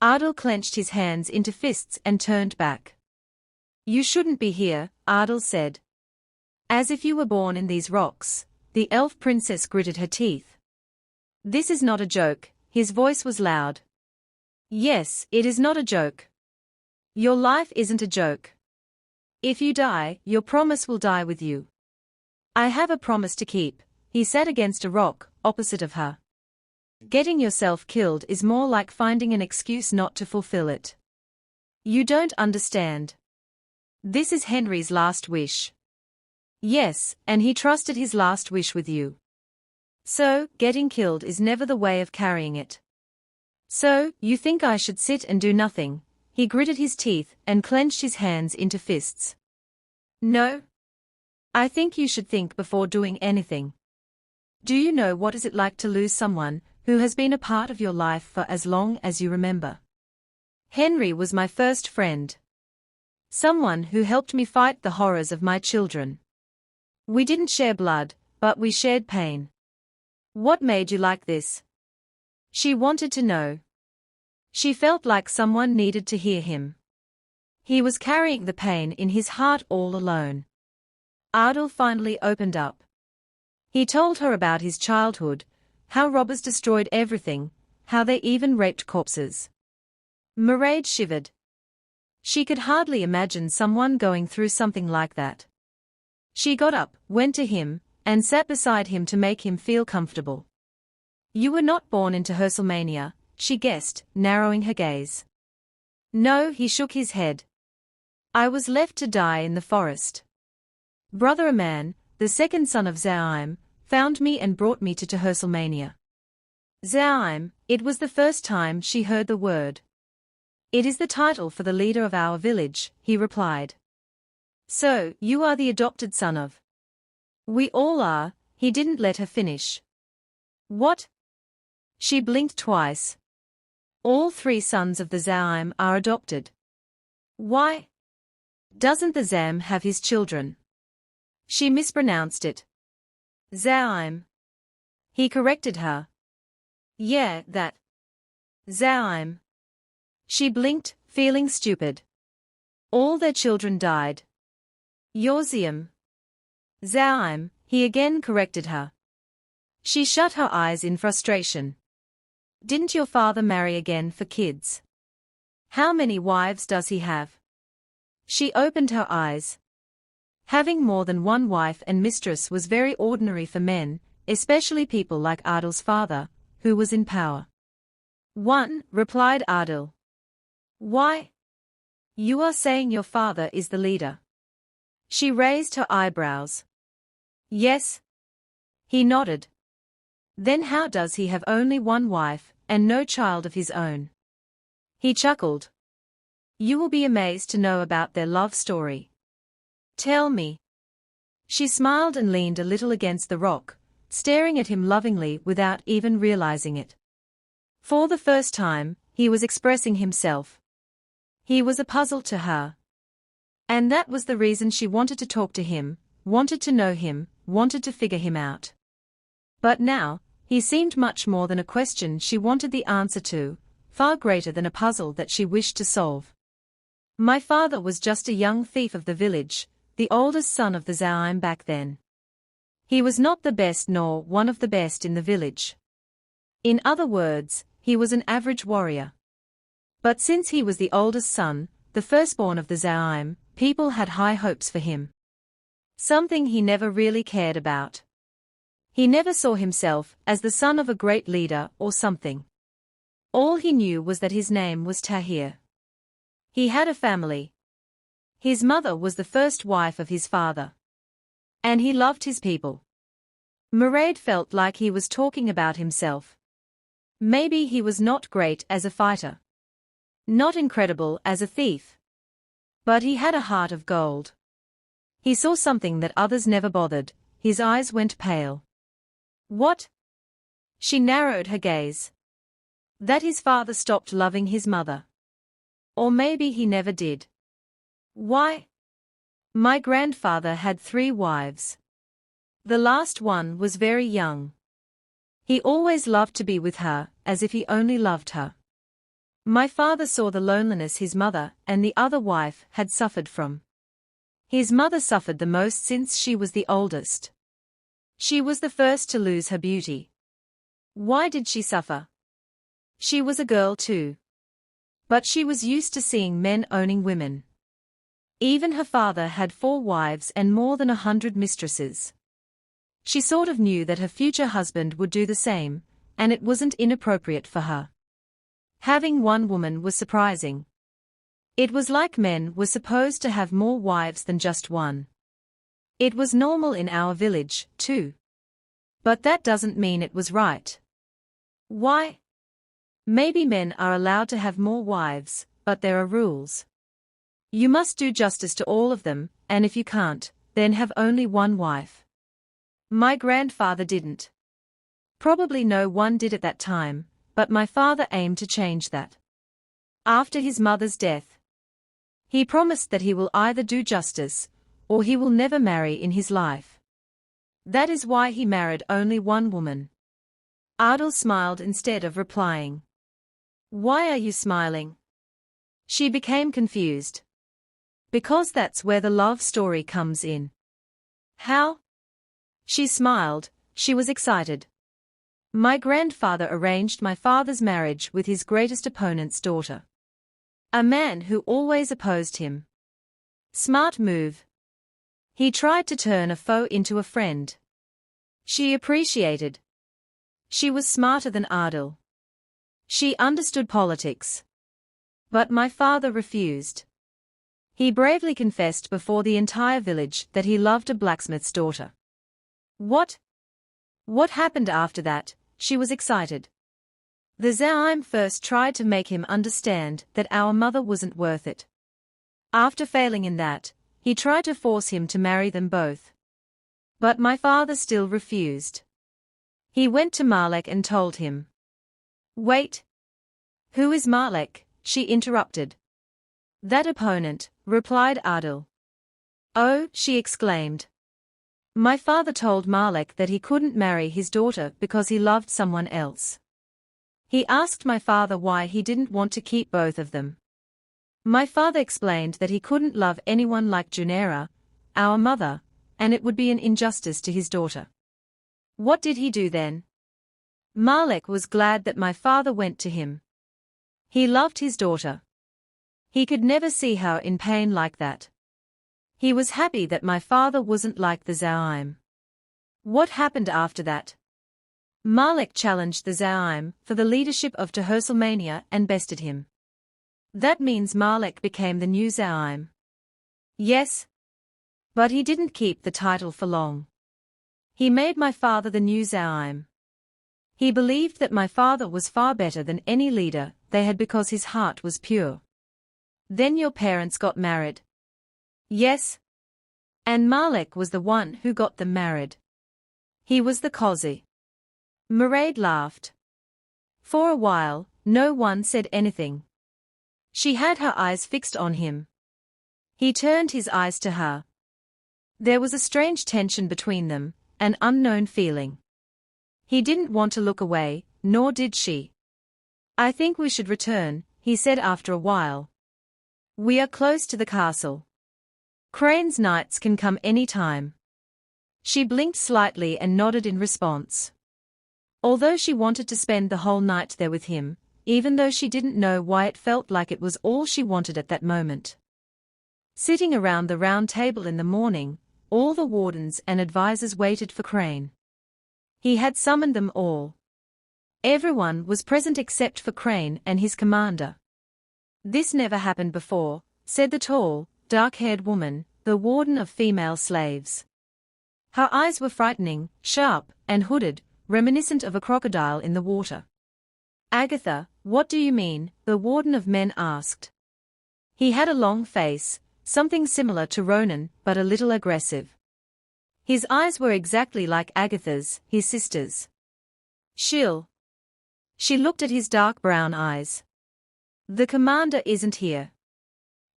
Aadil clenched his hands into fists and turned back. "You shouldn't be here," Aadil said. "As if you were born in these rocks." The elf princess gritted her teeth. "This is not a joke," his voice was loud. "Yes, it is not a joke. Your life isn't a joke. If you die, your promise will die with you." "I have a promise to keep." He sat against a rock, opposite of her. "Getting yourself killed is more like finding an excuse not to fulfill it. You don't understand. This is Henry's last wish." "Yes, and he trusted his last wish with you. So, getting killed is never the way of carrying it. So, you think I should sit and do nothing?" He gritted his teeth and clenched his hands into fists. "No. I think you should think before doing anything. Do you know what is it like to lose someone who has been a part of your life for as long as you remember? Henry was my first friend. Someone who helped me fight the horrors of my children. We didn't share blood, but we shared pain." "What made you like this?" She wanted to know. She felt like someone needed to hear him. He was carrying the pain in his heart all alone. Aadil finally opened up. He told her about his childhood, how robbers destroyed everything, how they even raped corpses. Mairead shivered. She could hardly imagine someone going through something like that. She got up, went to him, and sat beside him to make him feel comfortable. "You were not born into Herselmania," she guessed, narrowing her gaze. "No," he shook his head. "I was left to die in the forest. Brother Aman, the second son of Zaim, found me and brought me to Herselmania." Zaim, it was the first time she heard the word. "It is the title for the leader of our village," he replied. "So, you are the adopted son of—" "We all are," he didn't let her finish. "What?" She blinked twice. "All 3 sons of the Zaim are adopted." "Why? Doesn't the Zam have his children?" She mispronounced it. "Zaim." He corrected her. "Yeah, that. Zaim." She blinked, feeling stupid. "All their children died." "Yorzium." "Zaim," he again corrected her. She shut her eyes in frustration. "Didn't your father marry again for kids? How many wives does he have?" She opened her eyes. Having more than one wife and mistress was very ordinary for men, especially people like Aadil's father, who was in power. "One," replied Aadil. "Why? You are saying your father is the leader?" She raised her eyebrows. "Yes." He nodded. "Then how does he have only one wife, and no child of his own?" He chuckled. "You will be amazed to know about their love story." "Tell me." She smiled and leaned a little against the rock, staring at him lovingly without even realizing it. For the first time, he was expressing himself. He was a puzzle to her. And that was the reason she wanted to talk to him, wanted to know him, wanted to figure him out. But now, he seemed much more than a question she wanted the answer to, far greater than a puzzle that she wished to solve. "My father was just a young thief of the village, the oldest son of the Zaim back then. He was not the best nor one of the best in the village. In other words, he was an average warrior. But since he was the oldest son, the firstborn of the Zaim, people had high hopes for him. Something he never really cared about. He never saw himself as the son of a great leader or something. All he knew was that his name was Tahir. He had a family. His mother was the first wife of his father. And he loved his people." Mairead felt like he was talking about himself. Maybe he was not great as a fighter. Not incredible as a thief. But he had a heart of gold. He saw something that others never bothered, his eyes went pale. "What?" She narrowed her gaze. "That his father stopped loving his mother. Or maybe he never did." "Why?" "My grandfather had 3 wives. The last one was very young. He always loved to be with her, as if he only loved her. My father saw the loneliness his mother and the other wife had suffered from. His mother suffered the most since she was the oldest. She was the first to lose her beauty. Why did she suffer? She was a girl too. But she was used to seeing men owning women. Even her father had 4 wives and more than 100 mistresses. She sort of knew that her future husband would do the same, and it wasn't inappropriate for her. Having one woman was surprising. It was like men were supposed to have more wives than just one. It was normal in our village, too. But that doesn't mean it was right. Why? Maybe men are allowed to have more wives, but there are rules. You must do justice to all of them, and if you can't, then have only one wife. My grandfather didn't. Probably no one did at that time, but my father aimed to change that. After his mother's death, he promised that he will either do justice, or he will never marry in his life. That is why he married only one woman. Aadil smiled instead of replying. Why are you smiling? She became confused. Because that's where the love story comes in. How? She smiled, she was excited. My grandfather arranged my father's marriage with his greatest opponent's daughter. A man who always opposed him. Smart move. He tried to turn a foe into a friend. She appreciated. She was smarter than Aadil. She understood politics. But my father refused. He bravely confessed before the entire village that he loved a blacksmith's daughter. What? What happened after that? She was excited. The Zaim first tried to make him understand that our mother wasn't worth it. After failing in that, he tried to force him to marry them both. But my father still refused. He went to Malek and told him. Wait. Who is Malek? She interrupted. That opponent, replied Aadil. Oh, she exclaimed. My father told Malek that he couldn't marry his daughter because he loved someone else. He asked my father why he didn't want to keep both of them. My father explained that he couldn't love anyone like Junaira, our mother, and it would be an injustice to his daughter. What did he do then? Malek was glad that my father went to him. He loved his daughter. He could never see her in pain like that. He was happy that my father wasn't like the Zaim. What happened after that? Malek challenged the Zaim for the leadership of Tahirsulmania and bested him. That means Malek became the new Zaim. Yes. But he didn't keep the title for long. He made my father the new Zaim. He believed that my father was far better than any leader they had because his heart was pure. Then your parents got married. Yes. And Malek was the one who got them married. He was the Qazi. Mairead laughed. For a while, no one said anything. She had her eyes fixed on him. He turned his eyes to her. There was a strange tension between them, an unknown feeling. He didn't want to look away, nor did she. I think we should return, he said after a while. We are close to the castle. Crane's knights can come any time. She blinked slightly and nodded in response. Although she wanted to spend the whole night there with him, even though she didn't know why it felt like it was all she wanted at that moment. Sitting around the round table in the morning, all the wardens and advisors waited for Crane. He had summoned them all. Everyone was present except for Crane and his commander. This never happened before, said the tall, dark-haired woman, the warden of female slaves. Her eyes were frightening, sharp, and hooded, reminiscent of a crocodile in the water. Agatha, what do you mean? The warden of men asked. He had a long face, something similar to Ronan, but a little aggressive. His eyes were exactly like Agatha's, his sister's. She'll. She looked at his dark brown eyes. The commander isn't here.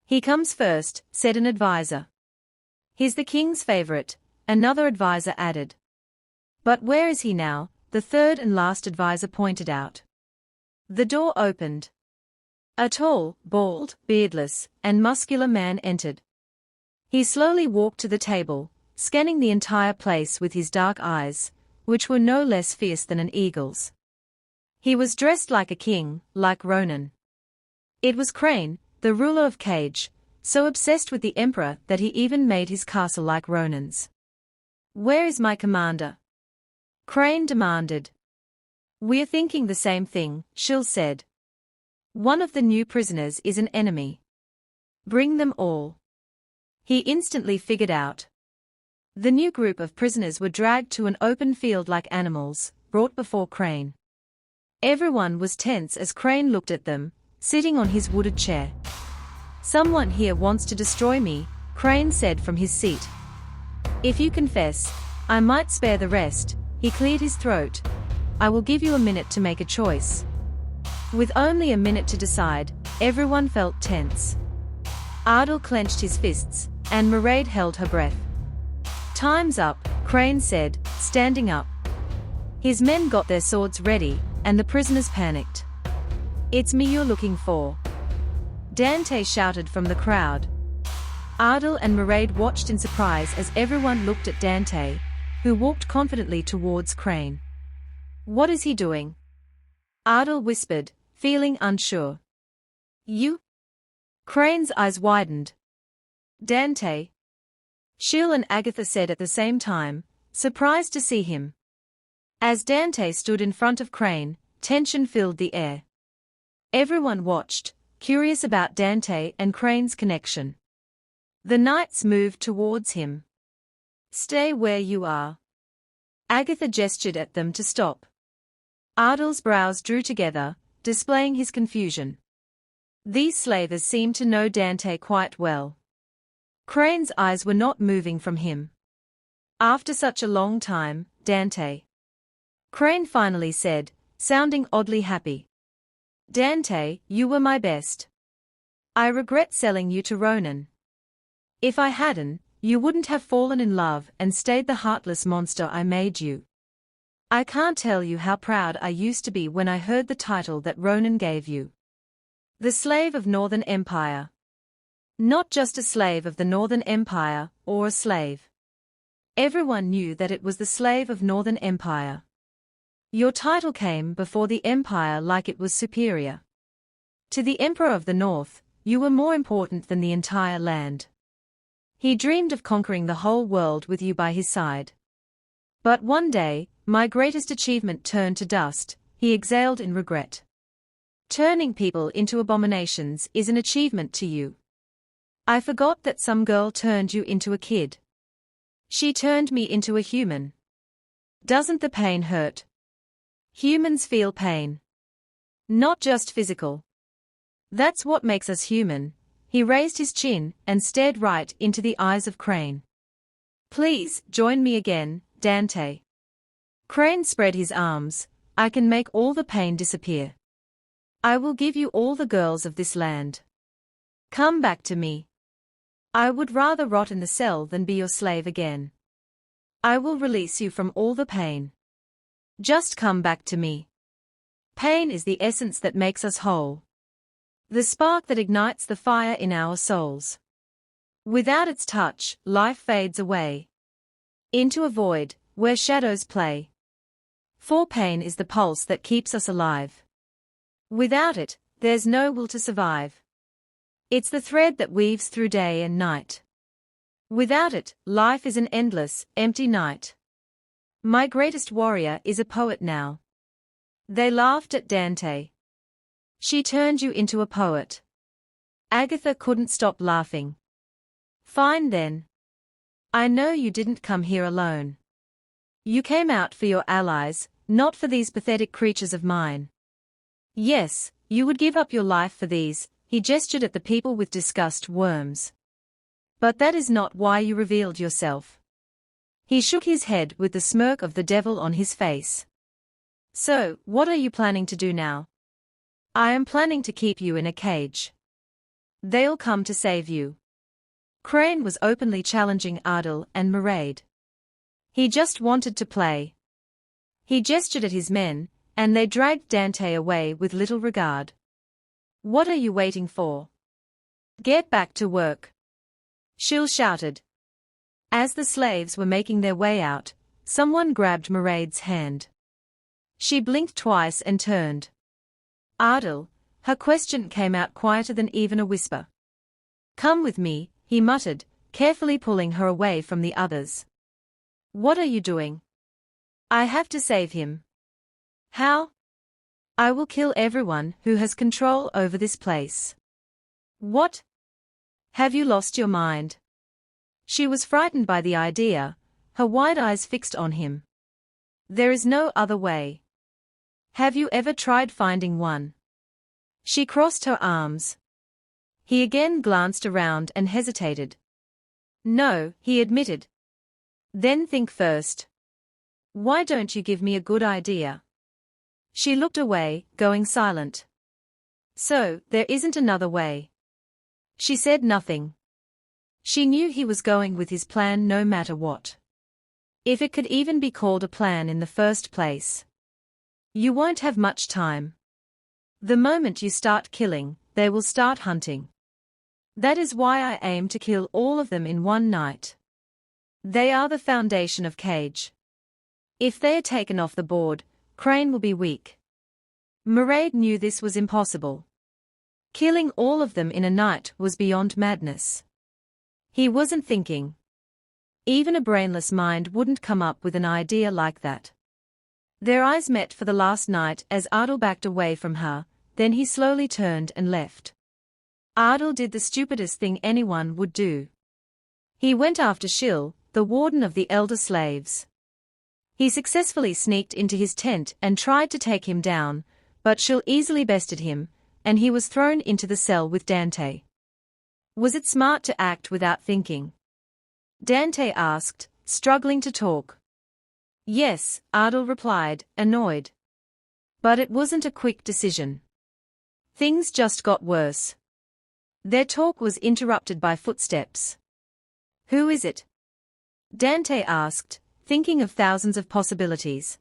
He comes first, said an advisor. He's the king's favorite, another advisor added. But where is he now? The third and last advisor pointed out. The door opened. A tall, bald, beardless, and muscular man entered. He slowly walked to the table, scanning the entire place with his dark eyes, which were no less fierce than an eagle's. He was dressed like a king, like Ronan. It was Crane, the ruler of Cage, so obsessed with the emperor that he even made his castle like Ronan's. "Where is my commander?" Crane demanded. "We're thinking the same thing," Shill said. "One of the new prisoners is an enemy. Bring them all." He instantly figured out. The new group of prisoners were dragged to an open field like animals, brought before Crane. Everyone was tense as Crane looked at them, sitting on his wooded chair. "Someone here wants to destroy me," Crane said from his seat. "If you confess, I might spare the rest." He cleared his throat. "I will give you a minute to make a choice." With only a minute to decide, everyone felt tense. Aadil clenched his fists, and Mairead held her breath. "Time's up," Crane said, standing up. His men got their swords ready, and the prisoners panicked. "It's me you're looking for," Dante shouted from the crowd. Aadil and Mairead watched in surprise as everyone looked at Dante, who walked confidently towards Crane. "What is he doing?" Aadil whispered, feeling unsure. "You?" Crane's eyes widened. "Dante?" Shill and Agatha said at the same time, surprised to see him. As Dante stood in front of Crane, tension filled the air. Everyone watched, curious about Dante and Crane's connection. The knights moved towards him. "Stay where you are." Agatha gestured at them to stop. Aadil's brows drew together, displaying his confusion. These slavers seemed to know Dante quite well. Crane's eyes were not moving from him. "After such a long time, Dante," Crane finally said, sounding oddly happy. "Dante, you were my best. I regret selling you to Ronan. If I hadn't, you wouldn't have fallen in love and stayed the heartless monster I made you. I can't tell you how proud I used to be when I heard the title that Ronan gave you. The Slave of Northern Empire. Not just a slave of the Northern Empire, or a slave. Everyone knew that it was the Slave of Northern Empire. Your title came before the Empire like it was superior. To the Emperor of the North, you were more important than the entire land. He dreamed of conquering the whole world with you by his side. But one day, my greatest achievement turned to dust," he exhaled in regret. "Turning people into abominations is an achievement to you. I forgot that some girl turned you into a kid. She turned me into a human. Doesn't the pain hurt? Humans feel pain. Not just physical. That's what makes us human." He raised his chin and stared right into the eyes of Crane. "Please, join me again, Dante." Crane spread his arms. "I can make all the pain disappear. I will give you all the girls of this land. Come back to me. I would rather rot in the cell than be your slave again. I will release you from all the pain. Just come back to me. Pain is the essence that makes us whole. The spark that ignites the fire in our souls. Without its touch, life fades away into a void, where shadows play. For pain is the pulse that keeps us alive. Without it, there's no will to survive. It's the thread that weaves through day and night. Without it, life is an endless, empty night. My greatest warrior is a poet now." They laughed at Dante. "She turned you into a poet." Agatha couldn't stop laughing. "Fine then. I know you didn't come here alone. You came out for your allies, not for these pathetic creatures of mine. Yes, you would give up your life for these," he gestured at the people with disgust, "worms. But that is not why you revealed yourself." He shook his head with the smirk of the devil on his face. "So, what are you planning to do now?" "I am planning to keep you in a cage. They'll come to save you." Crane was openly challenging Aadil and Mairead. He just wanted to play. He gestured at his men, and they dragged Dante away with little regard. What are you waiting for? Get back to work. Shil shouted. As the slaves were making their way out, someone grabbed Mairead's hand. She blinked twice and turned. Aadil, her question came out quieter than even a whisper. Come with me, he muttered, carefully pulling her away from the others. What are you doing? I have to save him. How? I will kill everyone who has control over this place. What? Have you lost your mind? She was frightened by the idea, her wide eyes fixed on him. There is no other way. Have you ever tried finding one? She crossed her arms. He again glanced around and hesitated. No, he admitted. Then think first. Why don't you give me a good idea? She looked away, going silent. So, there isn't another way. She said nothing. She knew he was going with his plan no matter what. If it could even be called a plan in the first place. You won't have much time. The moment you start killing, they will start hunting. That is why I aim to kill all of them in one night. They are the foundation of Cage. If they are taken off the board, Crane will be weak. Mairead knew this was impossible. Killing all of them in a night was beyond madness. He wasn't thinking. Even a brainless mind wouldn't come up with an idea like that. Their eyes met for the last night as Aadil backed away from her, then he slowly turned and left. Aadil did the stupidest thing anyone would do. He went after Shil, the warden of the elder slaves. He successfully sneaked into his tent and tried to take him down, but Shil easily bested him, and he was thrown into the cell with Dante. Was it smart to act without thinking? Dante asked, struggling to talk. Yes, Aadil replied, annoyed. But it wasn't a quick decision. Things just got worse. Their talk was interrupted by footsteps. Who is it? Dante asked, thinking of thousands of possibilities.